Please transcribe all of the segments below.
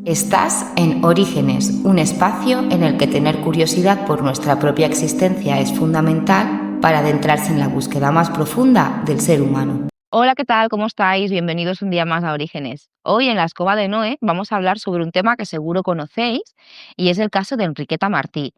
Estás en Orígenes, un espacio en el que tener curiosidad por nuestra propia existencia es fundamental para adentrarse en la búsqueda más profunda del ser humano. Hola, ¿qué tal? ¿Cómo estáis? Bienvenidos un día más a Orígenes. Hoy en la Escoba de Noé vamos a hablar sobre un tema que seguro conocéis y es el caso de Enriqueta Martí.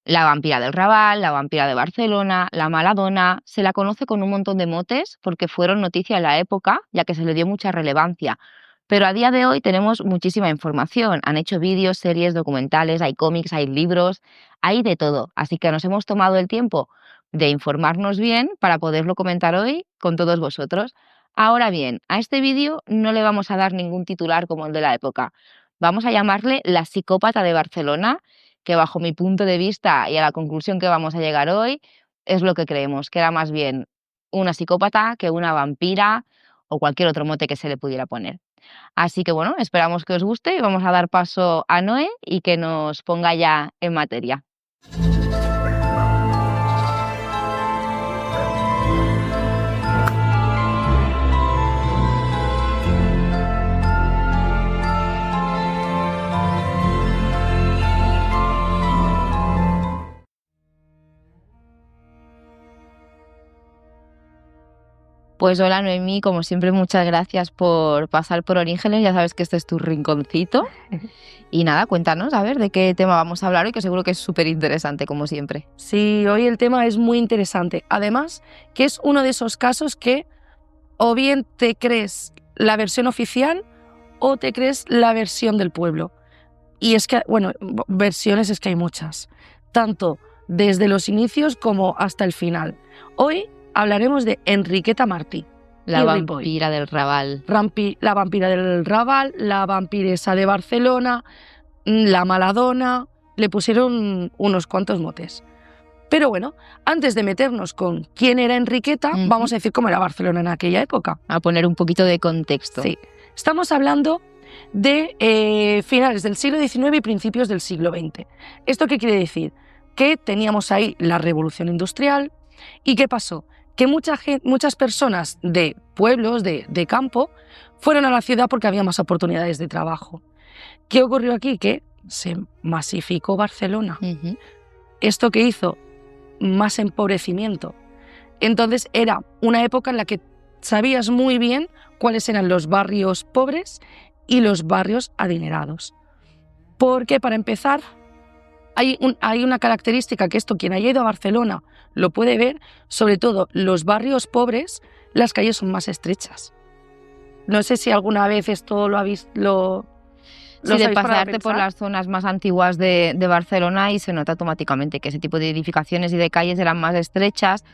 La vampira del Raval, la vampira de Barcelona, la Maladona, se la conoce con un montón de motes porque fueron noticia en la época, ya que se le dio mucha relevancia. Pero a día de hoy tenemos muchísima información. Han hecho vídeos, series, documentales, hay cómics, hay libros, hay de todo. Así que nos hemos tomado el tiempo de informarnos bien para poderlo comentar hoy con todos vosotros. Ahora bien, a este vídeo no le vamos a dar ningún titular como el de la época. Vamos a llamarle La psicópata de Barcelona, que bajo mi punto de vista y a la conclusión que vamos a llegar hoy, es lo que creemos, que era más bien una psicópata que una vampira o cualquier otro mote que se le pudiera poner. Así que bueno, esperamos que os guste y vamos a dar paso a Noé y que nos ponga ya en materia. Pues hola Noemí, como siempre muchas gracias por pasar por Orígenes, ya sabes que este es tu rinconcito. Y nada, cuéntanos, a ver, de qué tema vamos a hablar hoy, que seguro que es súper interesante, como siempre. Sí, hoy el tema es muy interesante. Además, que es uno de esos casos que o bien te crees la versión oficial o te crees la versión del pueblo. Y es que, bueno, versiones es que hay muchas, tanto desde los inicios como hasta el final. Hoy hablaremos de Enriqueta Martí. La vampira del Raval. La vampira del Raval, la vampiresa de Barcelona, la Maladona, le pusieron unos cuantos motes. Pero bueno, antes de meternos con quién era Enriqueta, vamos a decir cómo era Barcelona en aquella época. A poner un poquito de contexto. Sí, estamos hablando de finales del siglo XIX y principios del siglo XX. ¿Esto qué quiere decir? Que teníamos ahí la revolución industrial. ¿Y qué pasó? Que muchas personas de pueblos, de campo, fueron a la ciudad porque había más oportunidades de trabajo. ¿Qué ocurrió aquí? Que se masificó Barcelona. ¿Esto qué hizo? Más empobrecimiento. Entonces era una época en la que sabías muy bien cuáles eran los barrios pobres y los barrios adinerados. Porque para empezar, hay una característica que esto quien haya ido a Barcelona lo puede ver, sobre todo los barrios pobres, las calles son más estrechas. No sé si alguna vez esto lo habéis... Sí, de pasarte por las zonas más antiguas de Barcelona y se nota automáticamente que ese tipo de edificaciones y de calles eran más estrechas.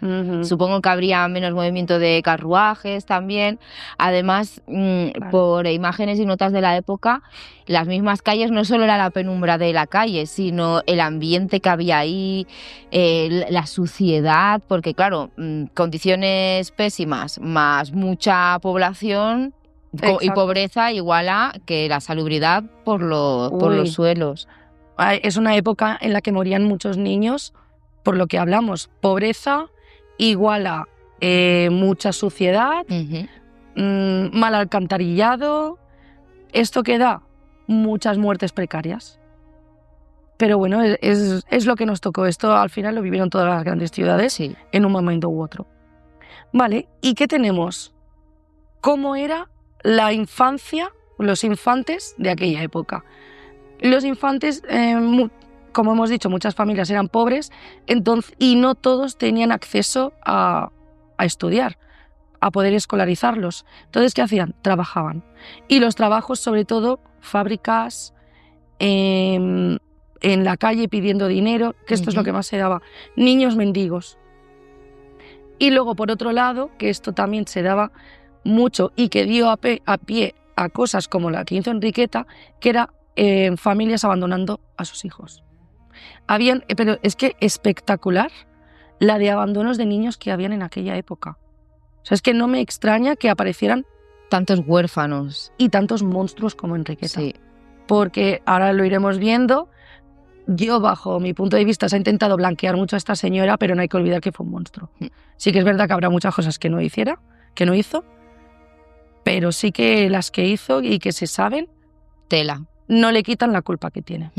Supongo que habría menos movimiento de carruajes también. Además, claro, por imágenes y notas de la época, las mismas calles no solo era la penumbra de la calle, sino el ambiente que había ahí, la suciedad, porque claro, condiciones pésimas más mucha población. Exacto. Y pobreza igual a que la salubridad por los suelos. Es una época en la que morían muchos niños, por lo que hablamos. Pobreza igual a mucha suciedad, mal alcantarillado. Esto que da muchas muertes precarias. Pero bueno, es lo que nos tocó. Esto al final lo vivieron todas las grandes ciudades, sí, en un momento u otro. Vale, ¿y qué tenemos? ¿Cómo era la infancia, los infantes de aquella época? Los infantes, como hemos dicho, muchas familias eran pobres, entonces, y no todos tenían acceso a estudiar, a poder escolarizarlos. Entonces, ¿qué hacían? Trabajaban. Y los trabajos, sobre todo, fábricas, en la calle pidiendo dinero, que esto es lo que más se daba, niños mendigos. Y luego, por otro lado, que esto también se daba mucho y que dio a pie a cosas como la que hizo Enriqueta, que era familias abandonando a sus hijos. Pero es que espectacular la de abandonos de niños que habían en aquella época. O sea, es que no me extraña que aparecieran tantos huérfanos y tantos monstruos como Enriqueta. Sí. Porque ahora lo iremos viendo. Yo, bajo mi punto de vista, se ha intentado blanquear mucho a esta señora, pero no hay que olvidar que fue un monstruo. Sí que es verdad que habrá muchas cosas que no hizo, pero sí que las que hizo y que se saben, tela. no le quitan la culpa que tiene.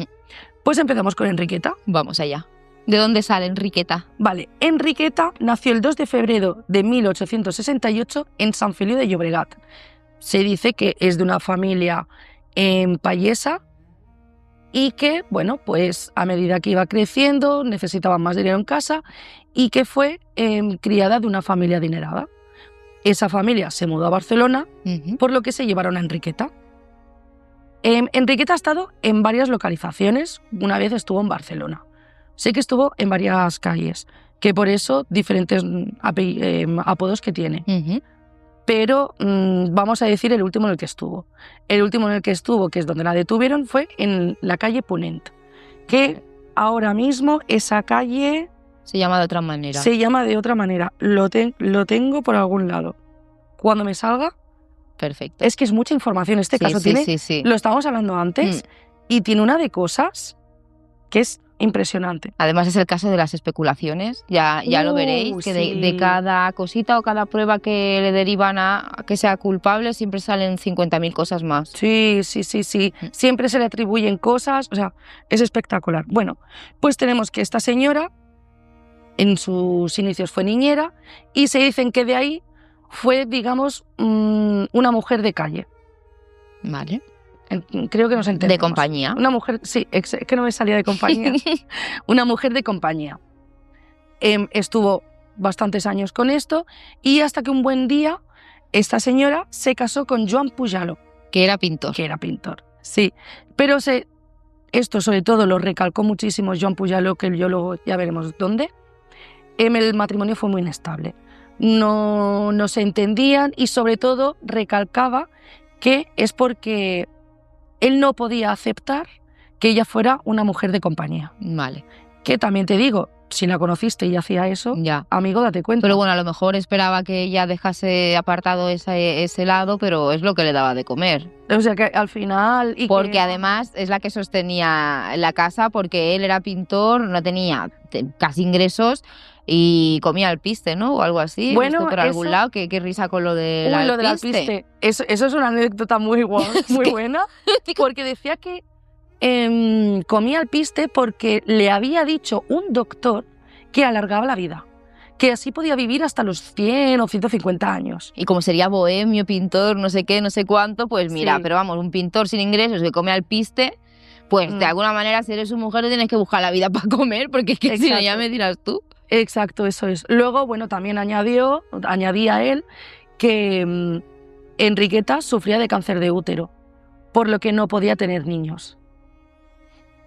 Pues empezamos con Enriqueta. Vamos allá. ¿De dónde sale Enriqueta? Vale, Enriqueta nació el 2 de febrero de 1868 en Sant Feliu de Llobregat. Se dice que es de una familia payesa y que, bueno, pues a medida que iba creciendo necesitaba más dinero en casa y que fue criada de una familia adinerada. Esa familia se mudó a Barcelona, por lo que se llevaron a Enriqueta. Enriqueta ha estado en varias localizaciones, una vez estuvo en Barcelona. Sé que estuvo en varias calles, que por eso diferentes apodos que tiene. Pero vamos a decir el último en el que estuvo. El último en el que estuvo, que es donde la detuvieron, fue en la calle Ponent, que ahora mismo esa calle... Se llama de otra manera. Se llama de otra manera. Lo tengo por algún lado. Cuando me salga... Perfecto. Es que es mucha información. Este caso tiene... Sí. Lo estábamos hablando antes y tiene una de cosas que es impresionante. Además es el caso de las especulaciones, ya lo veréis, que de cada cosita o cada prueba que le derivan a que sea culpable siempre salen 50.000 cosas más. Sí. Siempre se le atribuyen cosas, o sea, es espectacular. Bueno, pues tenemos que esta señora en sus inicios fue niñera y se dicen que de ahí fue, digamos, una mujer de calle. Vale. Creo que nos entendemos. ¿De compañía? Una mujer, sí, es que no me salía de compañía. Una mujer de compañía. Estuvo bastantes años con esto y hasta que un buen día esta señora se casó con Joan Pujalo. Que era pintor. Sí. Pero esto sobre todo lo recalcó muchísimo Joan Pujalo, que yo luego ya veremos dónde. El matrimonio fue muy inestable. No se entendían y sobre todo recalcaba que es porque él no podía aceptar que ella fuera una mujer de compañía. Vale. Que también te digo, si la conociste y hacía eso, ya. Amigo, date cuenta. Pero bueno, a lo mejor esperaba que ella dejase apartado ese lado, pero es lo que le daba de comer. O sea que al final... Porque además es la que sostenía la casa, porque él era pintor, no tenía casi ingresos y comía alpiste, ¿no? O algo así. Bueno, por algún lado, qué risa con lo del alpiste. Lo del alpiste. Eso es una anécdota muy buena, porque decía que comía alpiste porque le había dicho un doctor que alargaba la vida, que así podía vivir hasta los 100 o 150 años. Y como sería bohemio, pintor, no sé qué, no sé cuánto, pues mira, pero vamos, un pintor sin ingresos que come alpiste, pues de alguna manera si eres su mujer tienes que buscar la vida para comer, porque es que si no ya me dirás tú. Exacto, eso es. Luego, bueno, también añadía él que Enriqueta sufría de cáncer de útero, por lo que no podía tener niños.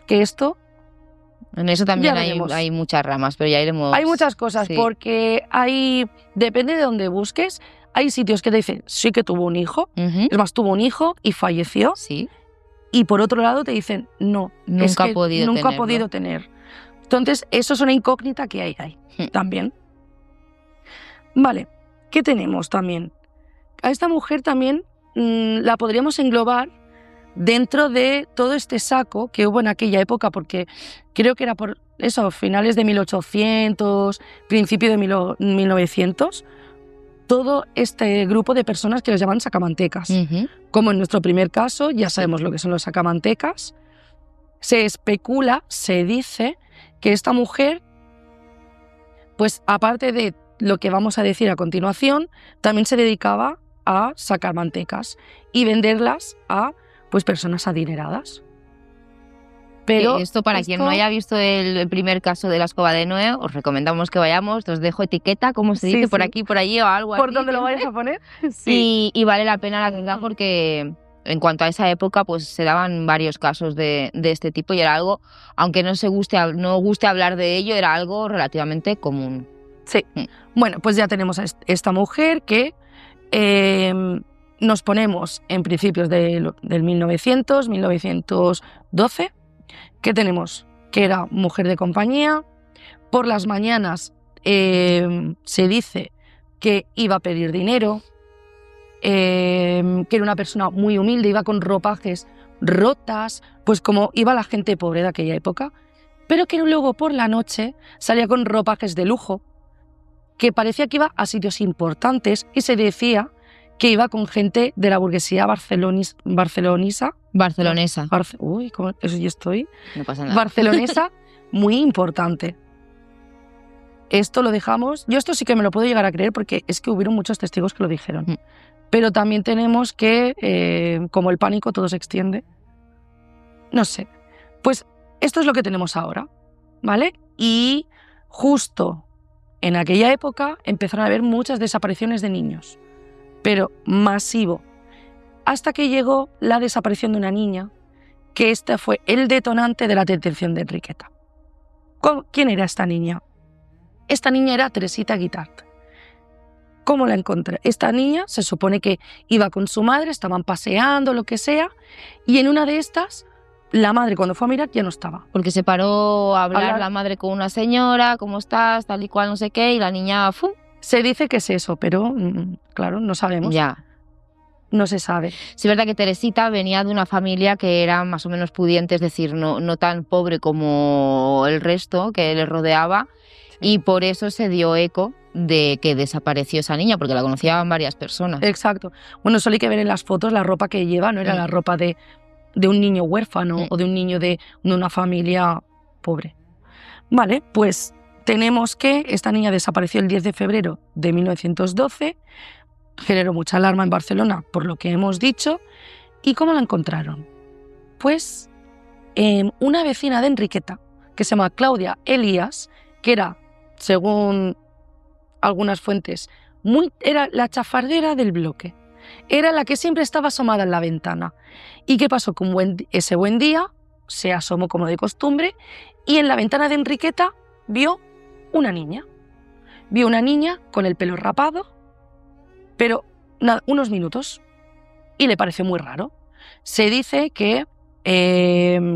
Que esto... En eso también hay muchas ramas, pero ya iremos... Hay muchas cosas, porque depende de donde busques, hay sitios que te dicen, sí que tuvo un hijo, es más, tuvo un hijo y falleció, sí. Y por otro lado te dicen, no, nunca ha podido tener. Entonces, eso es una incógnita que hay también. Vale, ¿qué tenemos también? A esta mujer también la podríamos englobar dentro de todo este saco que hubo en aquella época, porque creo que era por eso, finales de 1800, principio de 1900, todo este grupo de personas que los llaman sacamantecas. Como en nuestro primer caso, ya sabemos lo que son los sacamantecas. Se especula, se dice que esta mujer, pues aparte de lo que vamos a decir a continuación, también se dedicaba a sacar mantecas y venderlas a pues personas adineradas. Pero esto quien no haya visto el primer caso de la escoba de Noé, os recomendamos que vayamos, os dejo etiqueta, como se dice, por aquí, por allí o algo así. ¿Por dónde lo vayas a poner? Sí. Y vale la pena la verdad porque en cuanto a esa época pues se daban varios casos de este tipo y era algo, aunque no guste hablar de ello, era algo relativamente común. Sí. Bueno, pues ya tenemos a esta mujer que nos ponemos en principios del 1912, que tenemos que era mujer de compañía. Por las mañanas se dice que iba a pedir dinero, que era una persona muy humilde, iba con ropajes rotas, pues como iba la gente pobre de aquella época, pero que luego por la noche salía con ropajes de lujo, que parecía que iba a sitios importantes y se decía que iba con gente de la burguesía barcelonesa. Uy, eso yo estoy. No pasa nada. Barcelonesa, muy importante. Esto lo dejamos. Yo esto sí que me lo puedo llegar a creer porque es que hubieron muchos testigos que lo dijeron. Pero también tenemos que, como el pánico, todo se extiende. No sé. Pues esto es lo que tenemos ahora, ¿vale? Y justo en aquella época empezaron a haber muchas desapariciones de niños, pero masivo. Hasta que llegó la desaparición de una niña, que este fue el detonante de la detención de Enriqueta. ¿Quién era esta niña? Esta niña era Teresita Guitart. ¿Cómo la encontré? Esta niña se supone que iba con su madre, estaban paseando, lo que sea, y en una de estas, la madre cuando fue a mirar ya no estaba. Porque se paró a hablar la madre con una señora, ¿cómo estás? Tal y cual, no sé qué, y la niña, ¡fum! Se dice que es eso, pero claro, no sabemos. Ya. No se sabe. Sí, es verdad que Teresita venía de una familia que era más o menos pudiente, es decir, no tan pobre como el resto que le rodeaba, y por eso se dio eco de que desapareció esa niña, porque la conocían varias personas. Exacto. Bueno, solo hay que ver en las fotos la ropa que lleva, no era la ropa de un niño huérfano o de un niño de una familia pobre. Vale, pues tenemos que esta niña desapareció el 10 de febrero de 1912, generó mucha alarma en Barcelona, por lo que hemos dicho. ¿Y cómo la encontraron? Pues una vecina de Enriqueta, que se llama Claudia Elías, que era, según algunas fuentes, era la chafardera del bloque. Era la que siempre estaba asomada en la ventana. ¿Y qué pasó? Que ese buen día se asomó como de costumbre y en la ventana de Enriqueta vio una niña. Vio una niña con el pelo rapado, pero unos minutos, y le pareció muy raro. Se dice que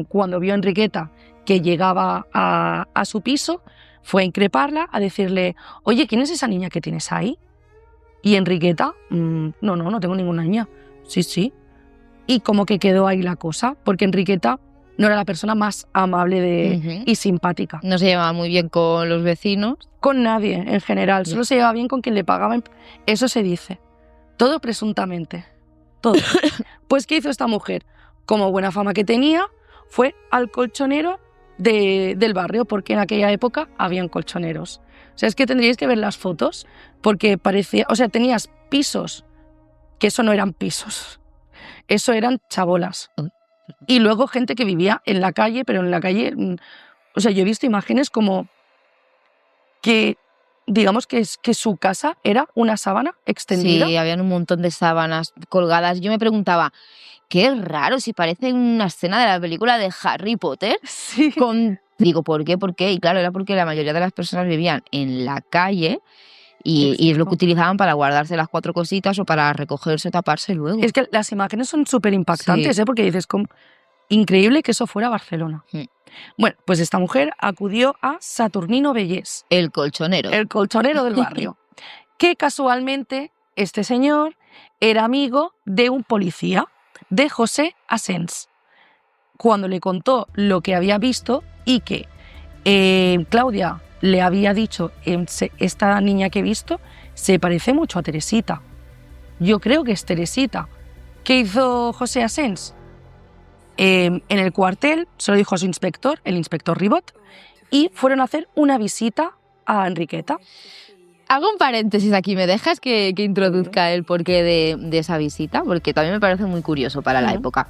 cuando vio a Enriqueta que llegaba a su piso, fue a increparla, a decirle, oye, ¿quién es esa niña que tienes ahí? Y Enriqueta, no tengo ninguna niña. Sí. Y como que quedó ahí la cosa, porque Enriqueta no era la persona más amable y simpática. No se llevaba muy bien con los vecinos. Con nadie, en general. Solo se llevaba bien con quien le pagaba. Eso se dice. Todo presuntamente. Todo. Pues, ¿qué hizo esta mujer? Como buena fama que tenía, fue al colchonero del barrio, porque en aquella época habían colchoneros. O sea, es que tendríais que ver las fotos, porque parecía... O sea, tenías pisos, que eso no eran pisos. Eso eran chabolas. Y luego gente que vivía en la calle, pero en la calle... O sea, yo he visto imágenes como que, digamos que su casa era una sábana extendida. Sí, habían un montón de sábanas colgadas. Yo me preguntaba, qué raro, si parece una escena de la película de Harry Potter. Sí. Digo, ¿por qué? ¿Por qué? Y claro, era porque la mayoría de las personas vivían en la calle y es lo que utilizaban para guardarse las 4 cositas o para recogerse o taparse luego. Es que las imágenes son súper impactantes, sí. Porque dices, increíble que eso fuera Barcelona. Bueno, pues esta mujer acudió a Saturnino Bellés. El colchonero. El colchonero del barrio. Que casualmente este señor era amigo de un policía, de José Asens. Cuando le contó lo que había visto y que Claudia le había dicho, esta niña que he visto se parece mucho a Teresita. Yo creo que es Teresita. ¿Qué hizo José Asens? En el cuartel se lo dijo a su inspector, el inspector Ribot, y fueron a hacer una visita a Enriqueta. Hago un paréntesis aquí, ¿me dejas que introduzca el porqué de esa visita? Porque también me parece muy curioso para la época.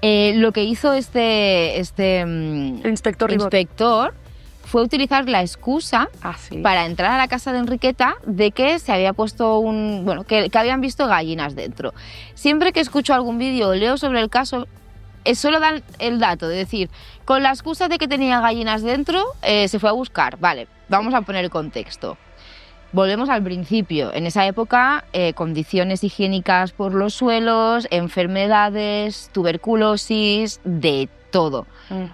Lo que hizo el inspector fue utilizar la excusa para entrar a la casa de Enriqueta de que se había puesto que habían visto gallinas dentro. Siempre que escucho algún vídeo o leo sobre el caso, solo dan el dato de decir, con la excusa de que tenía gallinas dentro, se fue a buscar. Vale, vamos a poner el contexto. Volvemos al principio. En esa época, condiciones higiénicas por los suelos, enfermedades, tuberculosis, de todo.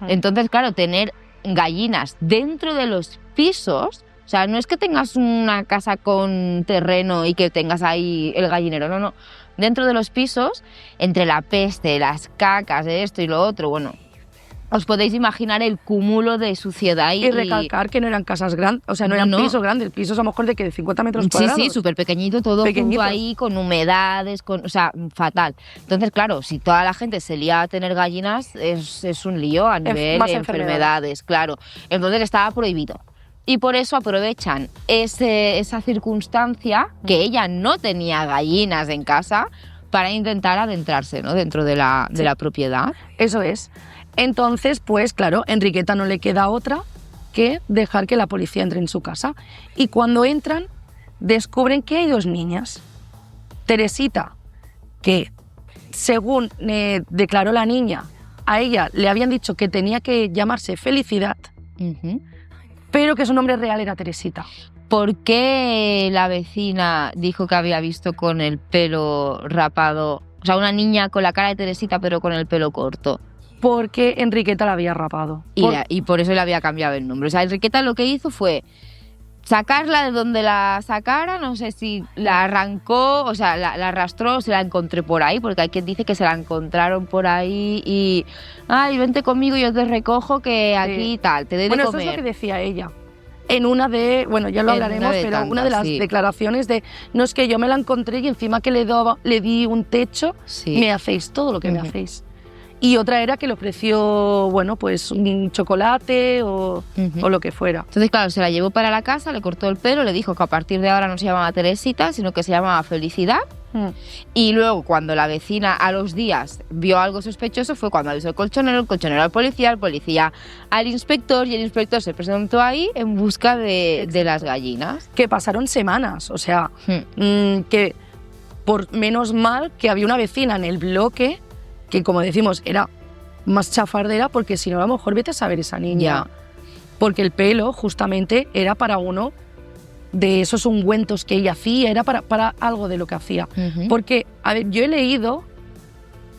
Entonces, claro, tener gallinas dentro de los pisos, o sea, no es que tengas una casa con terreno y que tengas ahí el gallinero, no. Dentro de los pisos, entre la peste, las cacas, de esto y lo otro, bueno, os podéis imaginar el cúmulo de suciedad y recalcar que no eran casas grandes, o sea, no eran pisos grandes, pisos a lo mejor de 50 metros cuadrados. Sí, súper pequeñito, todo junto ahí, con humedades, o sea, fatal. Entonces, claro, si toda la gente se lía a tener gallinas, es un lío a nivel de enfermedades, claro. Entonces estaba prohibido. Y por eso aprovechan esa circunstancia, que ella no tenía gallinas en casa, para intentar adentrarse, ¿no?, dentro de la propiedad. Eso es. Entonces, pues claro, Enriqueta no le queda otra que dejar que la policía entre en su casa. Y cuando entran, descubren que hay 2 niñas. Teresita, que según declaró la niña, a ella le habían dicho que tenía que llamarse Felicidad, pero que su nombre real era Teresita. ¿Por qué la vecina dijo que había visto con el pelo rapado, o sea, una niña con la cara de Teresita pero con el pelo corto? Porque Enriqueta la había rapado. Y por eso le había cambiado el nombre. O sea, Enriqueta lo que hizo fue sacarla de donde la sacara, no sé si la arrancó, o sea, la arrastró o se la encontré por ahí, porque hay quien dice que se la encontraron por ahí y, ay, vente conmigo, yo te recojo, que aquí tal, te doy de comer. Eso es lo que decía ella. En una de, bueno, ya lo hablaremos, pero tantas, una de las declaraciones de, no, es que yo me la encontré y encima que le di un techo, me hacéis todo lo que me hacéis. Y otra era que le ofreció, bueno, pues un chocolate o lo que fuera. Entonces, claro, se la llevó para la casa, le cortó el pelo, le dijo que a partir de ahora no se llamaba Teresita, sino que se llamaba Felicidad. Y luego, cuando la vecina a los días vio algo sospechoso, fue cuando avisó el colchonero al policía, el policía al inspector, y el inspector se presentó ahí en busca de las gallinas. Que pasaron semanas, o sea, que por menos mal que había una vecina en el bloque que, como decimos, era más chafardera, porque si no, a lo mejor vete a saber esa niña. Porque el pelo justamente era para uno de esos ungüentos que ella hacía, era para algo de lo que hacía. Porque, a ver, yo he leído,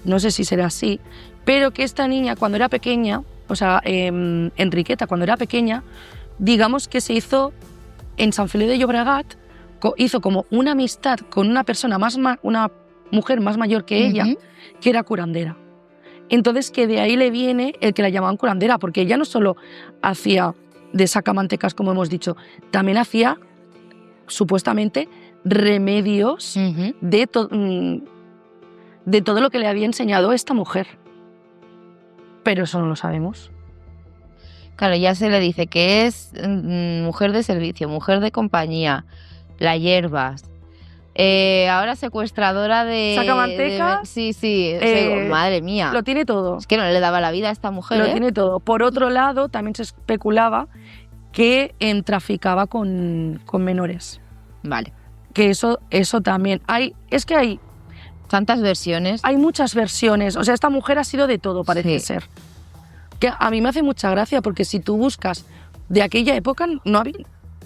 no sé si será así, pero que esta niña cuando era pequeña, o sea, Enriqueta cuando era pequeña, digamos que se hizo en Sant Feliu de Llobregat, hizo como una amistad con una persona una mujer más mayor que ella, que era curandera. Entonces, que de ahí le viene el que la llamaban curandera, porque ella no solo hacía de sacamantecas, como hemos dicho, también hacía, supuestamente, remedios de todo lo que le había enseñado esta mujer. Pero eso no lo sabemos. Claro, ya se le dice que es mujer de servicio, mujer de compañía, la hierbas. Ahora secuestradora de... ¿Sacamantecas? Sí, madre mía. Lo tiene todo. Es que no le daba la vida a esta mujer. Lo tiene todo. Por otro lado, también se especulaba que traficaba con menores. Vale. Que eso también. Hay tantas versiones. Hay muchas versiones. O sea, esta mujer ha sido de todo, parece ser. Que a mí me hace mucha gracia, porque si tú buscas de aquella época, no había...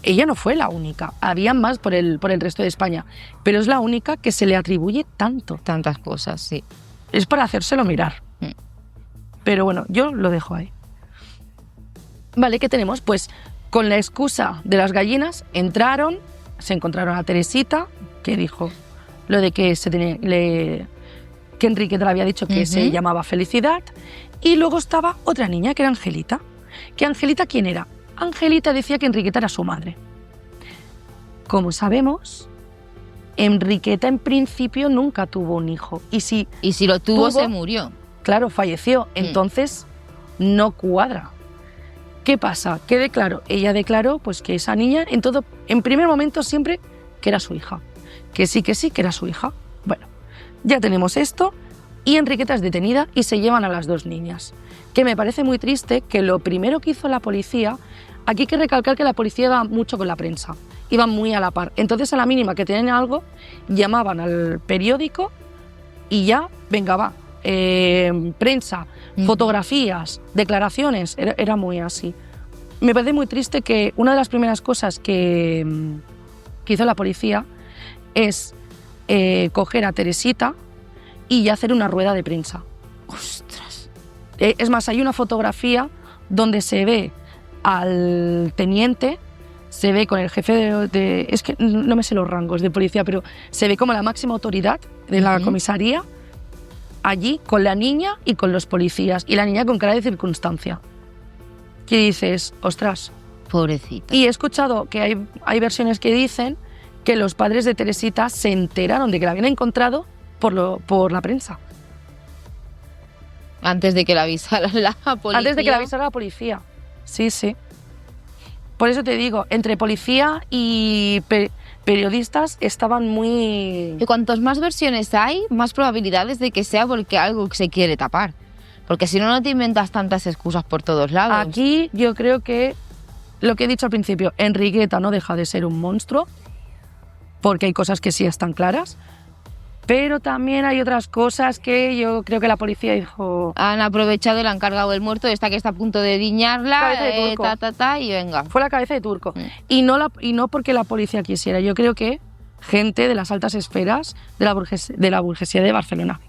Ella no fue la única, había más por el resto de España, pero es la única que se le atribuye tantas cosas, sí. Es para hacérselo mirar. Pero bueno, yo lo dejo ahí. Vale, ¿qué tenemos? Pues con la excusa de las gallinas entraron, se encontraron a Teresita, que dijo lo de que que Enriqueta le había dicho que se llamaba Felicidad, y luego estaba otra niña que era Angelita. ¿Que Angelita quién era? Angelita decía que Enriqueta era su madre. Como sabemos, Enriqueta en principio nunca tuvo un hijo. Y si lo tuvo, se murió. Claro, falleció. Entonces, no cuadra. ¿Qué pasa? ¿Qué declaró? Ella declaró pues, que esa niña, en primer momento siempre, que era su hija. Que sí, que era su hija. Bueno, ya tenemos esto. Y Enriqueta es detenida y se llevan a las 2 niñas. Que me parece muy triste que lo primero que hizo la policía... Aquí hay que recalcar que la policía iba mucho con la prensa, iban muy a la par. Entonces, a la mínima que tenían algo, llamaban al periódico y ya, venga, va, prensa, fotografías, declaraciones, era muy así. Me parece muy triste que una de las primeras cosas que hizo la policía es coger a Teresita y hacer una rueda de prensa. ¡Ostras! Es más, hay una fotografía donde se ve al teniente, se ve con el jefe de... Es que no me sé los rangos de policía, pero se ve como la máxima autoridad de la comisaría allí con la niña y con los policías, y la niña con cara de circunstancia. ¿Qué dices? Ostras. Pobrecita. Y he escuchado que hay versiones que dicen que los padres de Teresita se enteraron de que la habían encontrado por la prensa. Antes de que la avisara la policía. Antes de que la avisara la policía. Sí, sí. Por eso te digo, entre policía y periodistas estaban muy... Y cuantos más versiones hay, más probabilidades de que sea porque algo se quiere tapar. Porque si no, no te inventas tantas excusas por todos lados. Aquí yo creo que, lo que he dicho al principio, Enriqueta no deja de ser un monstruo, porque hay cosas que sí están claras, pero también hay otras cosas que yo creo que la policía dijo... Han aprovechado y le han cargado el muerto, esta que está a punto de diñarla, Cabeza de turco. y venga. Fue la cabeza de turco. Y no porque la policía quisiera, yo creo que gente de las altas esferas de la burguesía de Barcelona.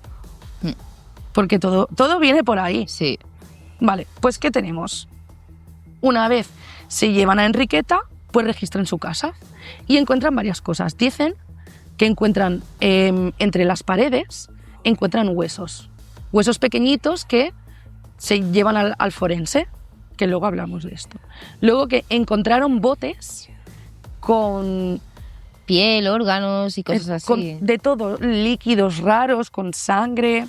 Porque todo viene por ahí. Sí. Vale, pues ¿qué tenemos? Una vez se llevan a Enriqueta, pues registran su casa y encuentran varias cosas. Dicen que encuentran entre las paredes, encuentran huesos pequeñitos que se llevan al forense, que luego hablamos de esto. Luego que encontraron botes con... piel, órganos y cosas así. De todo, líquidos raros, con sangre.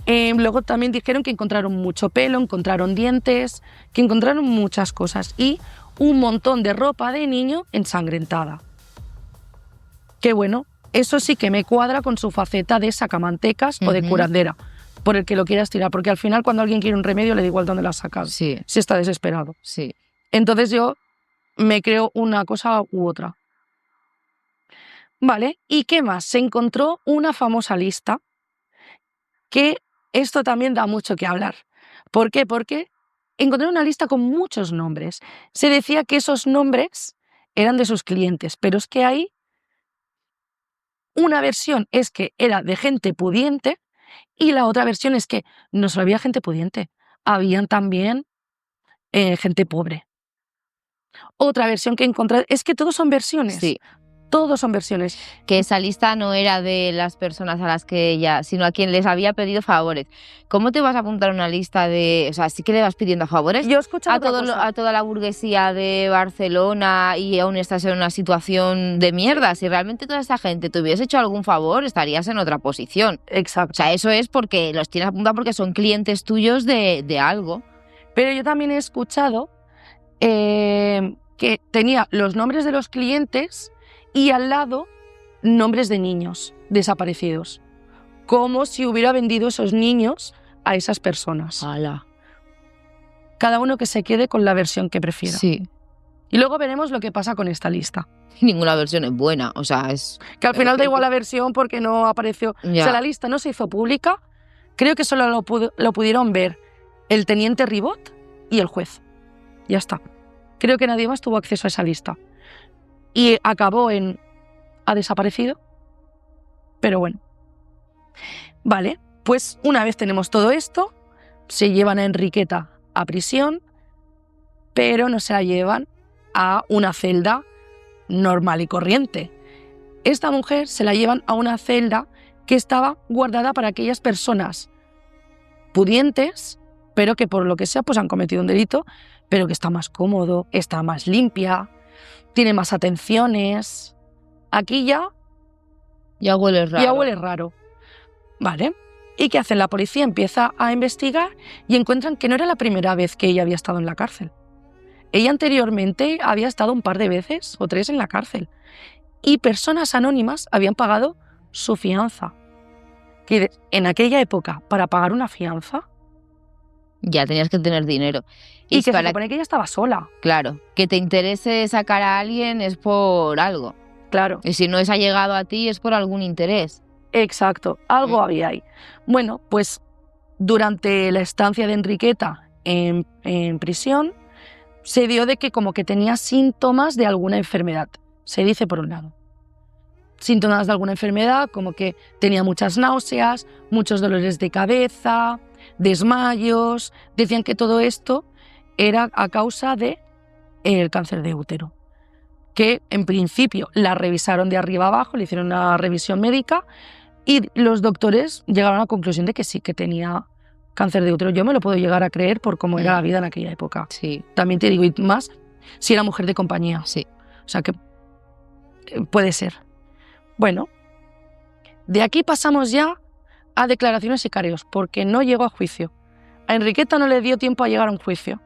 Luego también dijeron que encontraron mucho pelo, encontraron dientes, que encontraron muchas cosas y un montón de ropa de niño ensangrentada. Que bueno, eso sí que me cuadra con su faceta de sacamantecas o de curandera, por el que lo quieras tirar, porque al final cuando alguien quiere un remedio le da igual dónde lo has sacado, sí. Si está desesperado. Sí. Entonces yo me creo una cosa u otra. Vale, ¿y qué más? Se encontró una famosa lista que esto también da mucho que hablar. ¿Por qué? Porque encontré una lista con muchos nombres. Se decía que esos nombres eran de sus clientes, pero es que hay una versión es que era de gente pudiente y la otra versión es que no solo había gente pudiente, habían también gente pobre. Otra versión que encontré es que todos son versiones. Sí. Todos son versiones. Que esa lista no era de las personas a las que ella, sino a quien les había pedido favores. ¿Cómo te vas a apuntar una lista de...? O sea, sí que le vas pidiendo favores Yo he escuchado a toda la burguesía de Barcelona y aún estás en una situación de mierda. Si realmente toda esta gente te hubiese hecho algún favor, estarías en otra posición. Exacto. O sea, eso es porque los tienes apuntados porque son clientes tuyos de algo. Pero yo también he escuchado que tenía los nombres de los clientes y al lado nombres de niños desaparecidos, como si hubiera vendido esos niños a esas personas. ¡Hala! Cada uno que se quede con la versión que prefiera. Sí. Y luego veremos lo que pasa con esta lista. Ninguna versión es buena, o sea, es... Que al final da igual la versión porque no apareció... Ya. O sea, la lista no se hizo pública, creo que solo lo pudieron ver el teniente Ribot y el juez. Ya está. Creo que nadie más tuvo acceso a esa lista. Y acabó en... ha desaparecido. Pero bueno. Vale, pues una vez tenemos todo esto, se llevan a Enriqueta a prisión, pero no se la llevan a una celda normal y corriente. Esta mujer se la llevan a una celda que estaba guardada para aquellas personas pudientes, pero que por lo que sea pues han cometido un delito, pero que está más cómodo, está más limpia, tiene más atenciones. Aquí ya huele raro. Ya huele raro. Vale. ¿Y qué hace? La policía empieza a investigar y encuentran que no era la primera vez que ella había estado en la cárcel. Ella anteriormente había estado un par de veces o 3 en la cárcel. Y personas anónimas habían pagado su fianza. Que en aquella época, para pagar una fianza... ya tenías que tener dinero. Y que se supone que ella estaba sola. Claro, que te interese sacar a alguien es por algo. Claro. Y si no es allegado a ti es por algún interés. Exacto, algo había ahí. Bueno, pues durante la estancia de Enriqueta en prisión, se dio de que como que tenía síntomas de alguna enfermedad. Se dice por un lado. Síntomas de alguna enfermedad, como que tenía muchas náuseas, muchos dolores de cabeza, desmayos. Decían que todo esto era a causa del cáncer de útero. Que en principio la revisaron de arriba abajo, le hicieron una revisión médica Y los doctores llegaron a la conclusión de que sí, que tenía cáncer de útero. Yo me lo puedo llegar a creer por cómo era la vida en aquella época. Sí. También te digo, y más si era mujer de compañía. Sí. O sea que puede ser. Bueno, de aquí pasamos ya a declaraciones y careos, porque no llegó a juicio. A Enriqueta no le dio tiempo a llegar a un juicio.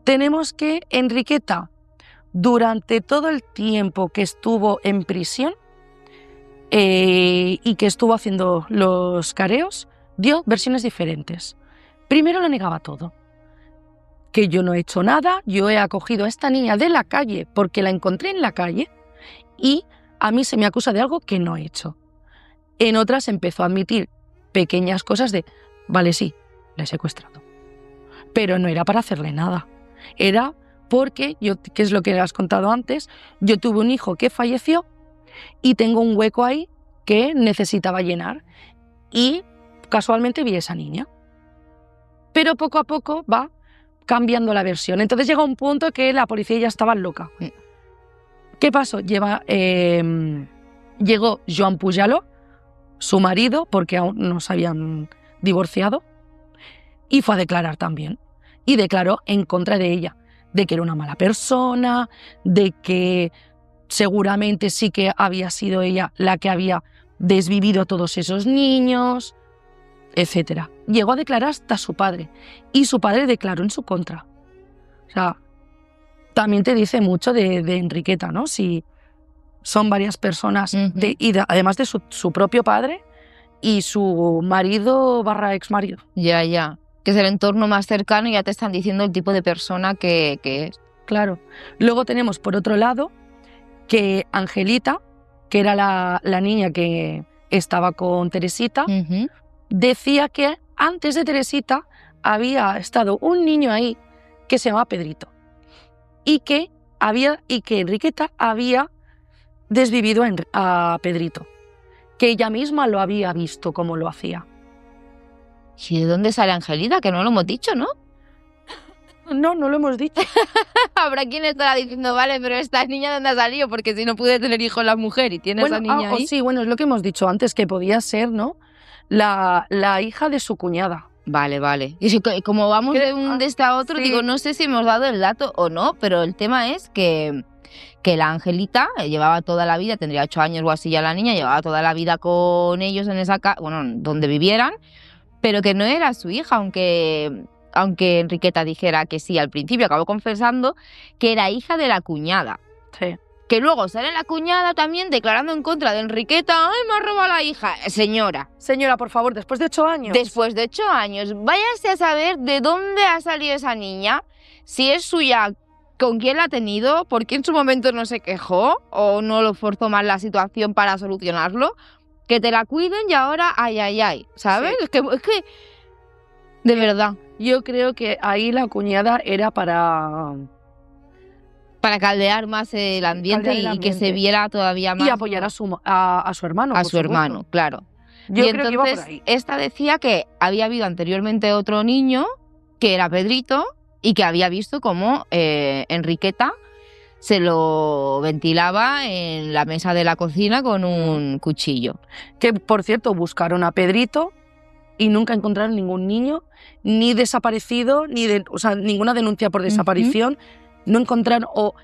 Tenemos que Enriqueta, durante todo el tiempo que estuvo en prisión y que estuvo haciendo los careos, dio versiones diferentes. Primero lo negaba todo. Que yo no he hecho nada, yo he acogido a esta niña de la calle porque la encontré en la calle y a mí se me acusa de algo que no he hecho. En otras empezó a admitir pequeñas cosas de, vale, sí, la he secuestrado. Pero no era para hacerle nada. Era porque, que es lo que has contado antes, yo tuve un hijo que falleció y tengo un hueco ahí que necesitaba llenar. Y casualmente vi a esa niña. Pero poco a poco va cambiando la versión. Entonces llega un punto que la policía ya estaba loca. ¿Qué pasó? Llegó Joan Pujalo, su marido, porque aún no se habían divorciado, y fue a declarar también. Y declaró en contra de ella, de que era una mala persona, de que seguramente sí que había sido ella la que había desvivido a todos esos niños, etc. Llegó a declarar hasta su padre, y su padre declaró en su contra. O sea, también te dice mucho de Enriqueta, ¿no? Si son varias personas, además de su propio padre y su marido / exmarido. Ya. Que es el entorno más cercano y ya te están diciendo el tipo de persona que es. Claro. Luego tenemos, por otro lado, que Angelita, que era la niña que estaba con Teresita, decía que antes de Teresita había estado un niño ahí que se llamaba Pedrito y que Enriqueta había desvivido a Pedrito, que ella misma lo había visto cómo lo hacía. ¿Y de dónde sale Angelita? Que no lo hemos dicho, ¿no? No lo hemos dicho. Habrá quien estará diciendo, vale, pero esta niña ¿dónde ha salido? Porque si no puede tener hijos la mujer y tiene esa niña ahí. Sí, bueno, es lo que hemos dicho antes, que podía ser, ¿no? La hija de su cuñada. Vale. Y como vamos de este a otro, sí. Digo, no sé si hemos dado el dato o no, pero el tema es que la Angelita llevaba toda la vida, tendría 8 años o así ya la niña, llevaba toda la vida con ellos en esa casa, bueno, donde vivieran, pero que no era su hija, aunque Enriqueta dijera que sí al principio, acabó confesando que era hija de la cuñada. Sí. Que luego sale la cuñada también declarando en contra de Enriqueta, ¡ay, me ha robado la hija! Señora, por favor, después de 8 años. Después de 8 años, váyase a saber de dónde ha salido esa niña, si es suya, con quién la ha tenido, por qué en su momento no se quejó o no lo forzó más la situación para solucionarlo, que te la cuiden y ahora, ay, ¿sabes? Sí. Es que, de verdad. Yo creo que ahí la cuñada era para caldear más el ambiente y que se viera todavía más. Y apoyar a su hermano. A su hermano, claro. Yo y creo entonces, que iba por ahí. Esta decía que había habido anteriormente otro niño, que era Pedrito, y que había visto cómo Enriqueta se lo ventilaba en la mesa de la cocina con un cuchillo. Que, por cierto, buscaron a Pedrito y nunca encontraron ningún niño, ni desaparecido, ninguna denuncia por desaparición. No encontraron, o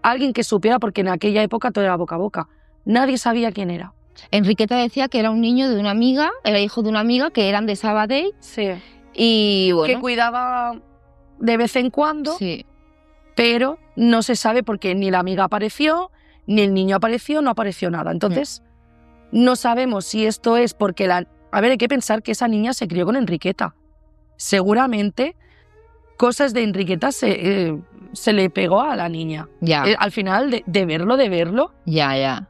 alguien que supiera, porque en aquella época todo era boca a boca. Nadie sabía quién era. Enriqueta decía que era un niño de una amiga, era hijo de una amiga, que eran de Sabadell. Sí. Y bueno. Que cuidaba de vez en cuando. Sí. Pero no se sabe porque ni la amiga apareció, ni el niño apareció, no apareció nada. Entonces, no sabemos si esto es porque A ver, hay que pensar que esa niña se crió con Enriqueta. Seguramente cosas de Enriqueta se le pegó a la niña. Ya. Al final, de verlo. Ya.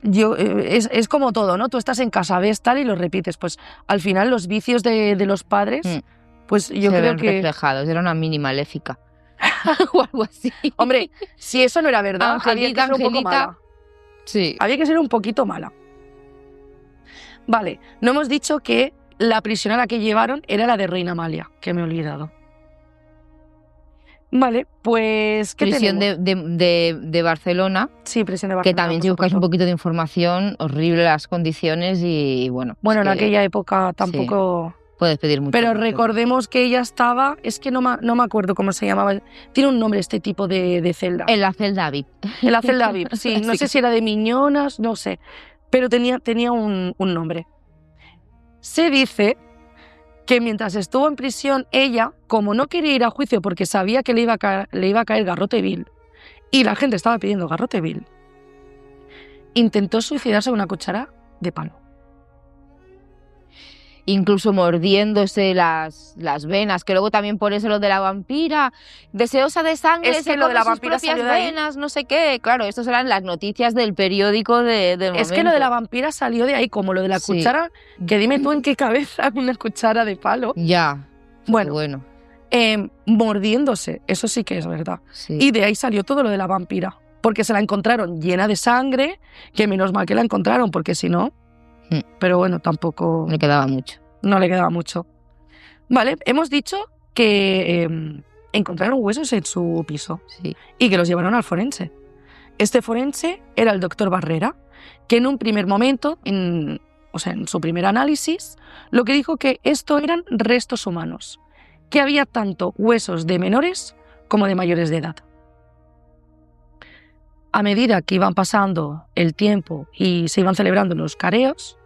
Es como todo, ¿no? Tú estás en casa, ves tal y lo repites. Pues al final los vicios de los padres, pues yo se creo ven que... reflejados, era una mini maléfica. O algo así. Hombre, si eso no era verdad, había que ser un poco mala. Sí. Había que ser un poquito mala. Vale, no hemos dicho que la prisión a la que llevaron era la de Reina Amalia, que me he olvidado. Vale, pues ¿qué Prisión tenemos? de Barcelona, Sí, prisión de que Barcelona, también por si buscáis un supuesto. poquito de información, horrible las condiciones y bueno, Bueno, es en que aquella época sí, tampoco... puedes pedir mucho. Pero tampoco. recordemos que ella estaba... Es que no me acuerdo cómo se llamaba. Tiene un nombre este tipo de celda. En la celda VIP. En la celda VIP, sí. No Así sé que- si era de Miñonas, no sé. Pero tenía un nombre. Se dice que mientras estuvo en prisión, ella, como no quería ir a juicio porque sabía que le iba a caer garrote vil, y la gente estaba pidiendo garrote vil, intentó suicidarse con una cuchara de palo. Incluso mordiéndose las venas, que luego también por eso lo de la vampira, deseosa de sangre, Es que se lo de come la sus vampira propias salió de ahí. venas, no sé qué. Claro, estas eran las noticias del periódico del Es momento. que lo de la vampira salió de ahí, como lo de la Sí. cuchara, que dime tú en qué cabeza una cuchara de palo. Ya. Bueno, mordiéndose, eso sí que es verdad. Sí. Y de ahí salió todo lo de la vampira, porque se la encontraron llena de sangre, que menos mal que la encontraron, porque si no... Pero bueno, tampoco... Le quedaba mucho. No le quedaba mucho. Vale, hemos dicho que encontraron huesos en su piso Sí. y que los llevaron al forense. Este forense era el doctor Barrera, que en un primer momento, en su primer análisis, lo que dijo que esto eran restos humanos, que había tanto huesos de menores como de mayores de edad. A medida que iban pasando el tiempo y se iban celebrando los careos,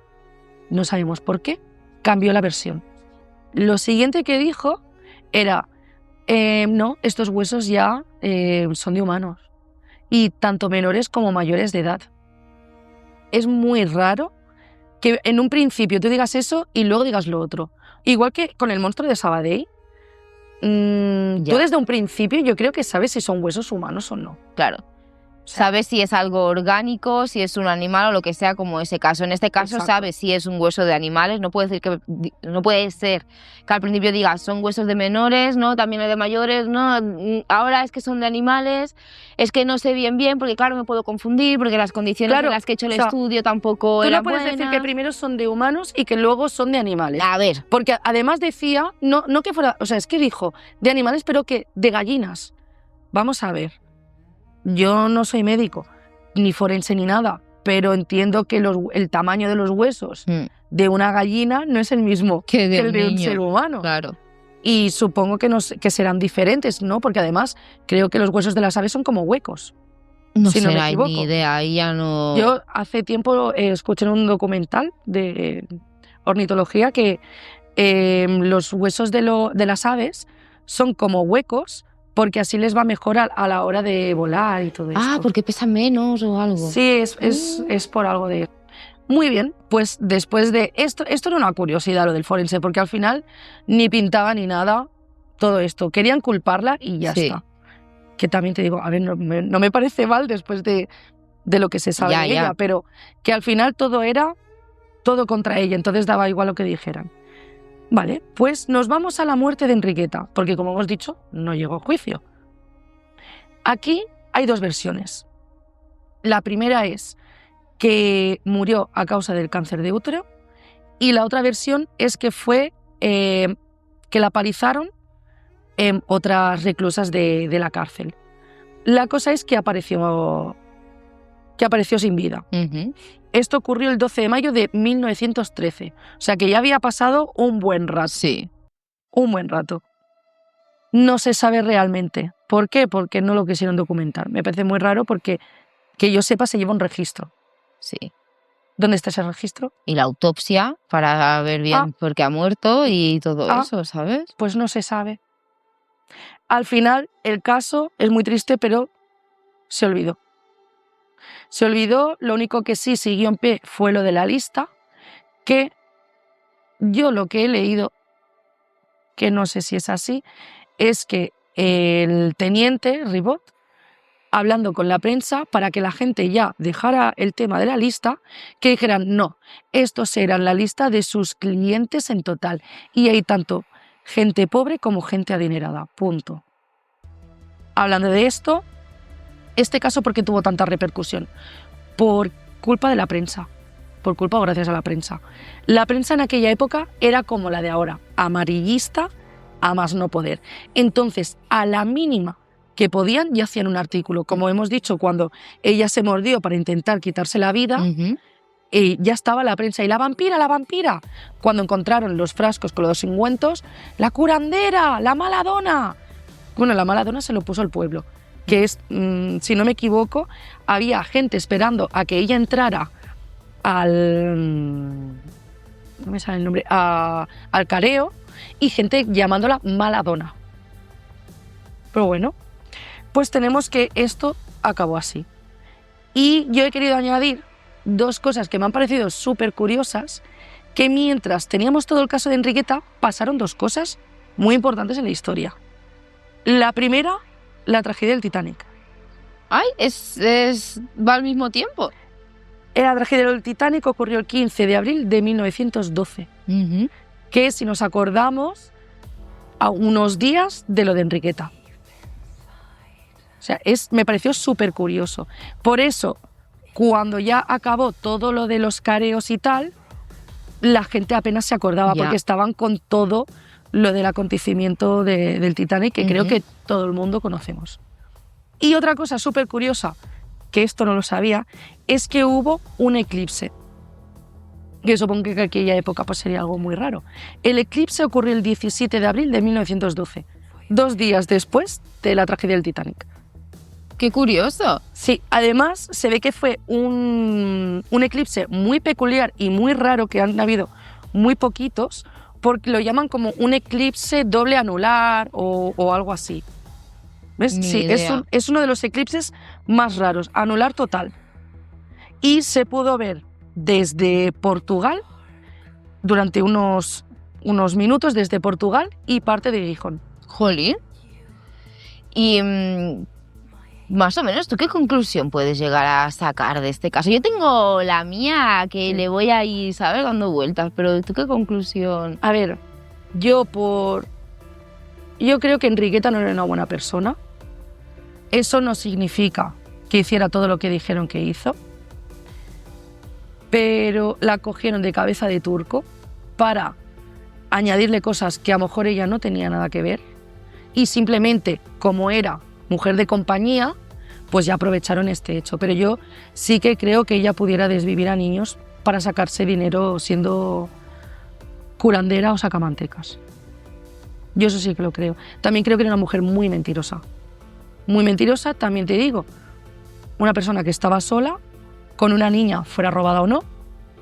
no sabemos por qué, cambió la versión. Lo siguiente que dijo era, no, estos huesos ya son de humanos, y tanto menores como mayores de edad. Es muy raro que en un principio tú digas eso y luego digas lo otro. Igual que con el monstruo de Sabadell, tú desde un principio yo creo que sabes si son huesos humanos o no. Claro. Sabes si es algo orgánico, si es un animal o lo que sea, como ese caso. En este caso Exacto. sabes si es un hueso de animales. No puede ser que al principio digas son huesos de menores, no, también hay de mayores, no. Ahora es que son de animales, es que no sé bien porque claro me puedo confundir porque las condiciones en las que he hecho el estudio tampoco tú eran no puedes buenas. decir que primero son de humanos y que luego son de animales. A ver, Porque además decía, no que fuera, o sea, es que dijo de animales, pero que de gallinas. Vamos a ver. Yo no soy médico, ni forense ni nada, pero entiendo que el tamaño de los huesos de una gallina no es el mismo que el de un ser humano. Claro. Y supongo que serán diferentes, ¿no? Porque además creo que los huesos de las aves son como huecos. No si sé, no me hay equivoco. ni idea, ahí ya no... Yo hace tiempo escuché en un documental de ornitología que los huesos de las aves son como huecos porque así les va mejor a la hora de volar y todo esto. Ah, porque pesan menos o algo. Sí, es por algo de... Muy bien, pues después de esto era una curiosidad lo del forense, porque al final ni pintaba ni nada todo esto. Querían culparla y ya está. Que también te digo, a ver, no me parece mal después de lo que se sabe de ella, pero que al final todo era todo contra ella, entonces daba igual lo que dijeran. Vale, pues nos vamos a la muerte de Enriqueta, porque como hemos dicho, no llegó a juicio. Aquí hay dos versiones. La primera es que murió a causa del cáncer de útero y la otra versión es que fue que la palizaron otras reclusas de la cárcel. La cosa es que apareció sin vida. Esto ocurrió el 12 de mayo de 1913, o sea que ya había pasado un buen rato. Sí. Un buen rato. No se sabe realmente. ¿Por qué? Porque no lo quisieron documentar. Me parece muy raro porque, que yo sepa, se lleva un registro. Sí. ¿Dónde está ese registro? Y la autopsia para ver bien por qué ha muerto y todo eso, ¿sabes? Pues no se sabe. Al final, el caso es muy triste, pero se olvidó. Se olvidó, lo único que sí siguió en pie fue lo de la lista, que yo lo que he leído, que no sé si es así, es que el teniente Ribot, hablando con la prensa para que la gente ya dejara el tema de la lista, que dijeran, no, estos eran la lista de sus clientes en total, y hay tanto gente pobre como gente adinerada, punto. Hablando de esto, este caso, ¿por qué tuvo tanta repercusión? Por culpa de la prensa, por culpa o gracias a la prensa. La prensa en aquella época era como la de ahora, amarillista a más no poder. Entonces, a la mínima que podían y hacían un artículo. Como hemos dicho, cuando ella se mordió para intentar quitarse la vida, ya estaba la prensa. Y la vampira. Cuando encontraron los frascos con los ungüentos, la curandera, la mala dona. Bueno, la mala dona se lo puso al pueblo, que es, si no me equivoco, había gente esperando a que ella entrara no me sale el nombre, al careo, y gente llamándola mala dona. Pero bueno, pues tenemos que esto acabó así. Y yo he querido añadir 2 cosas que me han parecido súper curiosas, que mientras teníamos todo el caso de Enriqueta, pasaron 2 cosas muy importantes en la historia. La primera, la tragedia del Titanic. Ay, va al mismo tiempo. La tragedia del Titanic ocurrió el 15 de abril de 1912, que si nos acordamos, a unos días de lo de Enriqueta. O sea, me pareció súper curioso. Por eso, cuando ya acabó todo lo de los careos y tal, la gente apenas se acordaba, porque estaban con todo lo del acontecimiento del Titanic, que creo que todo el mundo conocemos. Y otra cosa súper curiosa, que esto no lo sabía, es que hubo un eclipse. Yo supongo que en aquella época pues sería algo muy raro. El eclipse ocurrió el 17 de abril de 1912, 2 días después de la tragedia del Titanic. ¡Qué curioso! Sí, además se ve que fue un eclipse muy peculiar y muy raro, que han habido muy poquitos, porque lo llaman como un eclipse doble anular o algo así. ¿Ves? Sí, es uno de los eclipses más raros, anular total. Y se pudo ver desde Portugal, durante unos minutos, desde Portugal y parte de Gijón. Jolín. Y más o menos, ¿tú qué conclusión puedes llegar a sacar de este caso? Yo tengo la mía, que le voy a ir, ¿sabes?, dando vueltas, pero ¿tú qué conclusión? A ver, yo creo que Enriqueta no era una buena persona. Eso no significa que hiciera todo lo que dijeron que hizo, pero la cogieron de cabeza de turco para añadirle cosas que a lo mejor ella no tenía nada que ver, y simplemente, como era mujer de compañía, pues ya aprovecharon este hecho. Pero yo sí que creo que ella pudiera desvivir a niños para sacarse dinero siendo curandera o sacamantecas. Yo eso sí que lo creo. También creo que era una mujer muy mentirosa. Muy mentirosa, también te digo. Una persona que estaba sola, con una niña, fuera robada o no,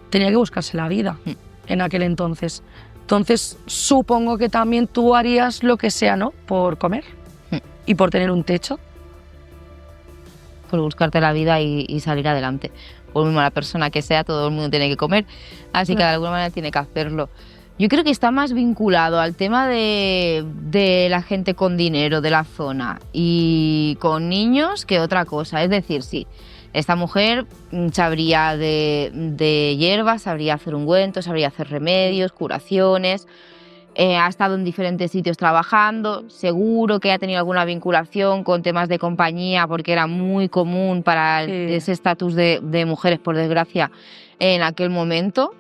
tenía que buscarse la vida en aquel entonces. Entonces, supongo que también tú harías lo que sea, ¿no?, por comer y por tener un techo. Por buscarte la vida y salir adelante. Por muy mala persona que sea, todo el mundo tiene que comer, así que de alguna manera tiene que hacerlo. Yo creo que está más vinculado al tema de la gente con dinero de la zona y con niños que otra cosa. Es decir, sí, esta mujer sabría de hierbas, sabría hacer ungüentos, sabría hacer remedios, curaciones, ha estado en diferentes sitios trabajando, seguro que ha tenido alguna vinculación con temas de compañía, porque era muy común para ese estatus de mujeres, por desgracia, en aquel momento.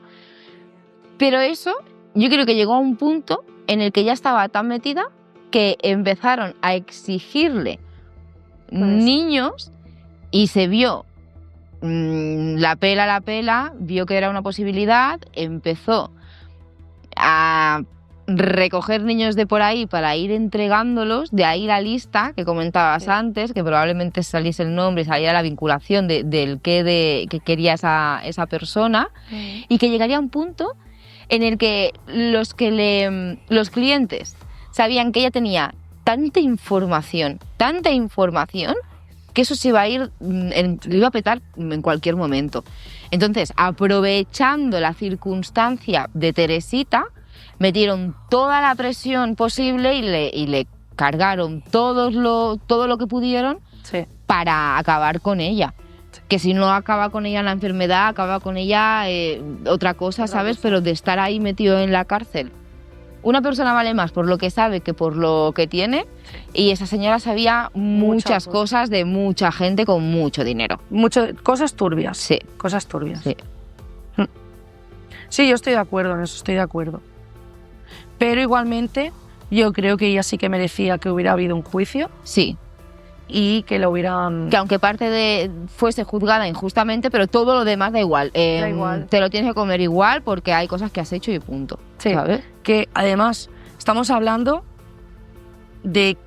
Pero eso, yo creo que llegó a un punto en el que ya estaba tan metida que empezaron a exigirle niños y se vio la pela, vio que era una posibilidad, empezó a recoger niños de por ahí para ir entregándolos, de ahí la lista que comentabas antes, que probablemente saliese el nombre y saliera la vinculación del que quería esa persona, y que llegaría a un punto en el que los clientes sabían que ella tenía tanta información, que eso se iba a ir, lo iba a petar en cualquier momento. Entonces, aprovechando la circunstancia de Teresita, metieron toda la presión posible y le cargaron todo lo que pudieron para acabar con ella. Que si no acaba con ella la enfermedad, acaba con ella otra cosa, ¿sabes? Pero de estar ahí metido en la cárcel. Una persona vale más por lo que sabe que por lo que tiene, y esa señora sabía muchas cosas de mucha gente con mucho dinero. Cosas turbias. Sí. Cosas turbias. Sí. Sí, yo estoy de acuerdo en eso, estoy de acuerdo. Pero igualmente yo creo que ella sí que merecía que hubiera habido un juicio. Sí. y que la hubieran... Que aunque fuese juzgada injustamente, pero todo lo demás da igual. Da igual. Te lo tienes que comer igual porque hay cosas que has hecho y punto. Sí, ¿sabes? que además estamos hablando de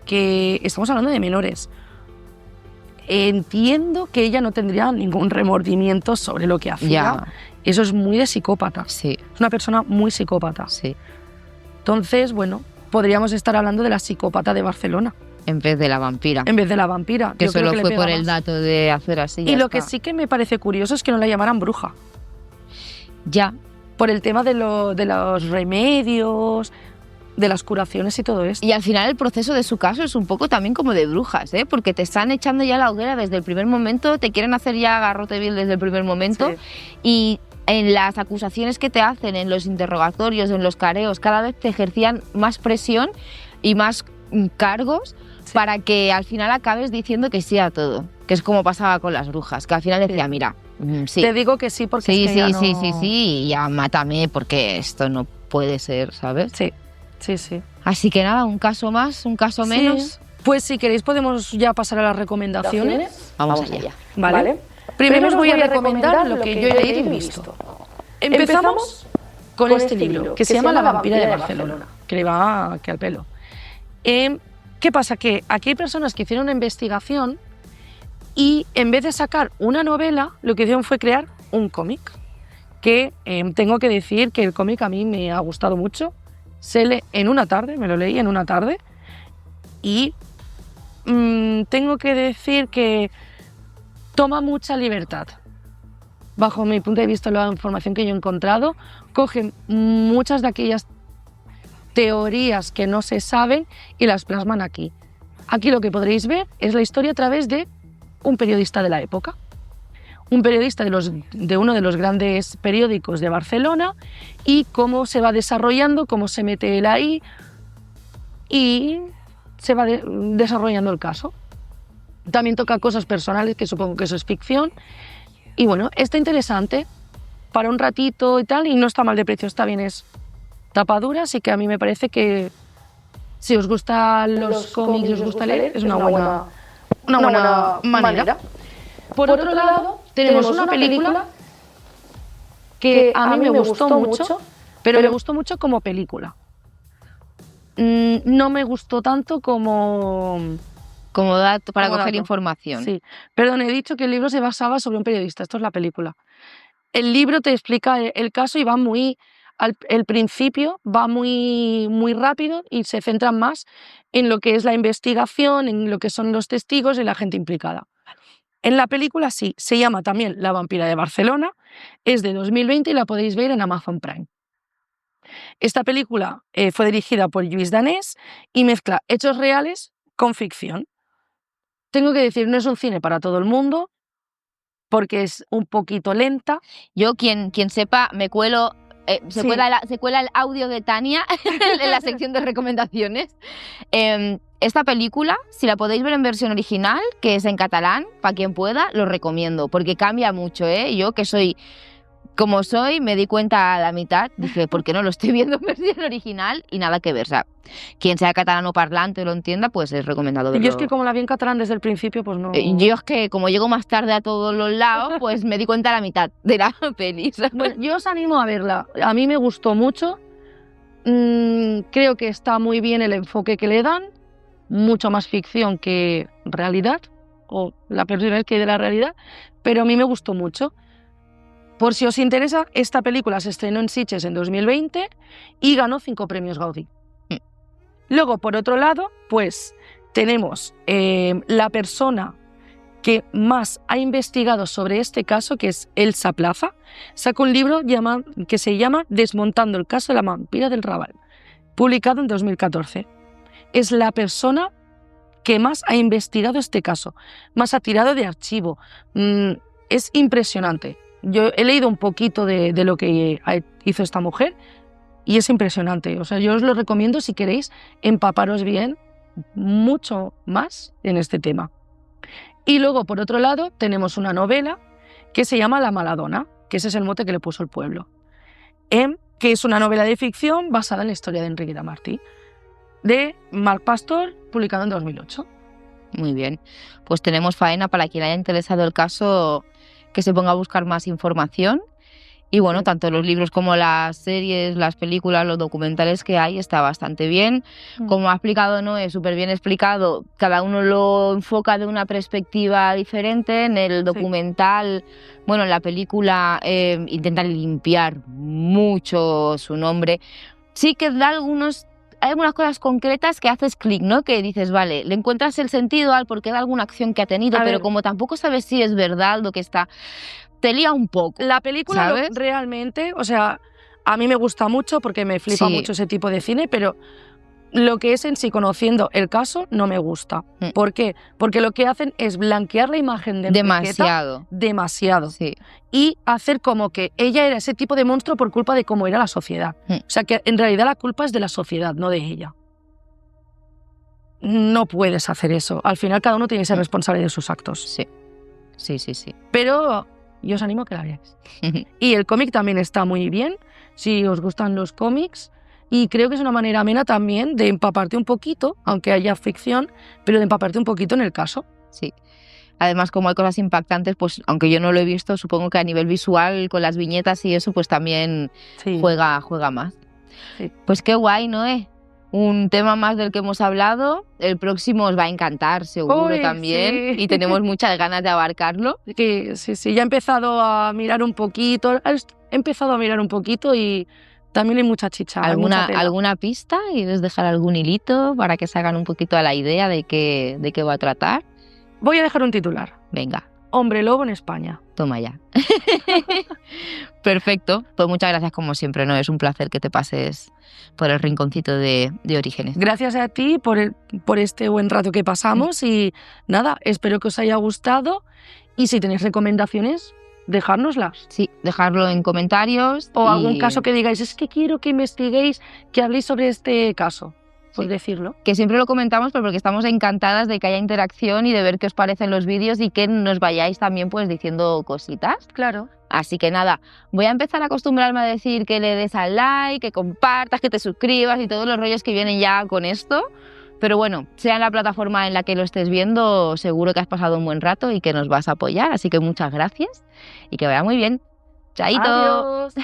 menores. Entiendo que ella no tendría ningún remordimiento sobre lo que hacía. Ya. Eso es muy de psicópata. Sí, Es una persona muy psicópata. sí. Entonces, bueno, podríamos estar hablando de la psicópata de Barcelona En vez de la vampira. en vez de la vampira. Que Yo creo solo le fue pega por el más. dato de hacer así. Y lo que sí que me parece curioso es que no la llamaran bruja. Ya. Por el tema de los remedios, de las curaciones y todo esto. Y al final el proceso de su caso es un poco también como de brujas, ¿eh? Porque te están echando ya la hoguera desde el primer momento, te quieren hacer ya garrote vil desde el primer momento. Sí. Y en las acusaciones que te hacen, en los interrogatorios, en los careos, cada vez te ejercían más presión y más cargos para que al final acabes diciendo que sí a todo. Que es como pasaba con las brujas, que al final decía, mira, sí. Te digo que sí porque Sí, es que sí, ya no... sí, y ya mátame porque esto no puede ser, ¿sabes? Sí, sí, sí. Así que nada, un caso más, un caso Sí. menos. Pues si queréis podemos ya pasar a las recomendaciones. Vamos allá. ¿Vale? Primero os voy a recomendar lo que yo he leído y visto. Empezamos con este libro, que se llama La vampira de Barcelona, que le va aquí al pelo. ¿Qué pasa? Que aquí hay personas que hicieron una investigación y en vez de sacar una novela, lo que hicieron fue crear un cómic, que tengo que decir que el cómic a mí me ha gustado mucho. Se lee en una tarde, me lo leí en una tarde, y tengo que decir que toma mucha libertad. Bajo mi punto de vista, la información que yo he encontrado, cogen muchas de aquellas teorías que no se saben y las plasman aquí. Aquí lo que podréis ver es la historia a través de un periodista de la época. Un periodista de uno de los grandes periódicos de Barcelona y cómo se va desarrollando, cómo se mete él ahí y se va desarrollando el caso. También toca cosas personales, que supongo que eso es ficción. Y bueno, está interesante para un ratito y tal, y no está mal de precio, está bien, es tapadura, así que a mí me parece que si os gustan los cómics y os gusta leer, es una buena manera. Por otro lado, tenemos una película que a mí me gustó mucho, pero me gustó mucho como película. No me gustó tanto como Dato para como coger dato. información. Sí, perdón, he dicho que el libro se basaba sobre un periodista, esto es la película. El libro te explica el caso y va el principio va muy rápido y se centra más en lo que es la investigación, en lo que son los testigos y la gente implicada. En la película sí, se llama también La vampira de Barcelona, es de 2020 y la podéis ver en Amazon Prime. Esta película fue dirigida por Lluís Danés y mezcla hechos reales con ficción. Tengo que decir, no es un cine para todo el mundo, porque es un poquito lenta. Yo, quien sepa, me cuelo... se cuela el audio de Tania en la sección de recomendaciones. Esta película, si la podéis ver en versión original, que es en catalán, para quien pueda, lo recomiendo, porque cambia mucho, ¿eh? Yo, que soy como soy, me di cuenta a la mitad, dije, ¿por qué no lo estoy viendo en versión original? Y nada que ver, o sea, quien sea catalano parlante o lo entienda, pues es recomendado verlo. Yo es que como la vi en catalán desde el principio, pues no... Yo es que como llego más tarde a todos los lados, pues me di cuenta a la mitad de la peli. Bueno, yo os animo a verla, a mí me gustó mucho, creo que está muy bien el enfoque que le dan, mucho más ficción que realidad, o la percepción que hay de la realidad, pero a mí me gustó mucho. Por si os interesa, esta película se estrenó en Sitges en 2020 y ganó 5 premios Gaudí. Luego, por otro lado, pues tenemos la persona que más ha investigado sobre este caso, que es Elsa Plaza. Sacó un libro que se llama Desmontando el caso de la vampira del Raval, publicado en 2014. Es la persona que más ha investigado este caso, más ha tirado de archivo. Es impresionante. Yo he leído un poquito de lo que hizo esta mujer y es impresionante. O sea, yo os lo recomiendo si queréis empaparos bien mucho más en este tema. Y luego, por otro lado, tenemos una novela que se llama La Maladona, que ese es el mote que le puso el pueblo, que es una novela de ficción basada en la historia de Enriqueta Martí, de Marc Pastor, publicado en 2008. Muy bien. Pues tenemos faena para quien haya interesado el caso, que se ponga a buscar más información. Y bueno, tanto los libros como las series, las películas, los documentales que hay, está bastante bien. Como ha explicado Noé, súper bien explicado, cada uno lo enfoca de una perspectiva diferente. En el documental, bueno, en la película intentan limpiar mucho su nombre. Sí que da hay algunas cosas concretas que haces clic, ¿no? Que dices, vale, le encuentras el sentido al porqué de alguna acción que ha tenido, pero como tampoco sabes si es verdad lo que está... Te lía un poco. La película realmente, o sea, a mí me gusta mucho porque me flipa mucho ese tipo de cine, pero lo que es en sí, conociendo el caso, no me gusta. ¿Por qué? Porque lo que hacen es blanquear la imagen de Enriqueta demasiado. Sí. Y hacer como que ella era ese tipo de monstruo por culpa de cómo era la sociedad. O sea, que en realidad la culpa es de la sociedad, no de ella. No puedes hacer eso. Al final cada uno tiene que ser responsable de sus actos. Sí. Pero yo os animo a que la veáis. Y el cómic también está muy bien, si os gustan los cómics. Y creo que es una manera amena también de empaparte un poquito, aunque haya ficción, pero de empaparte un poquito en el caso. Sí. Además, como hay cosas impactantes, pues aunque yo no lo he visto, supongo que a nivel visual, con las viñetas y eso, pues también juega más. Sí. Pues qué guay, ¿no? Un tema más del que hemos hablado. El próximo os va a encantar, seguro también. Sí. Y tenemos muchas ganas de abarcarlo. Sí, ya he empezado a mirar un poquito. Y también hay mucha chicha. ¿Alguna pista? ¿Quieres dejar algún hilito para que se hagan un poquito a la idea de qué va a tratar? Voy a dejar un titular. Venga. Hombre lobo en España. Toma ya. Perfecto. Pues muchas gracias como siempre, ¿no? Es un placer que te pases por el rinconcito de Orígenes. Gracias a ti por este buen rato que pasamos y nada, espero que os haya gustado y si tenéis recomendaciones, dejárnoslas. Sí, dejarlo en comentarios. O algún caso que digáis, es que quiero que investiguéis, que habléis sobre este caso. Pues decirlo. Que siempre lo comentamos, pero porque estamos encantadas de que haya interacción y de ver qué os parecen los vídeos y que nos vayáis también pues diciendo cositas. Claro. Así que nada, voy a empezar a acostumbrarme a decir que le des al like, que compartas, que te suscribas y todos los rollos que vienen ya con esto. Pero bueno, sea en la plataforma en la que lo estés viendo, seguro que has pasado un buen rato y que nos vas a apoyar. Así que muchas gracias y que vaya muy bien. ¡Chaito! Adiós.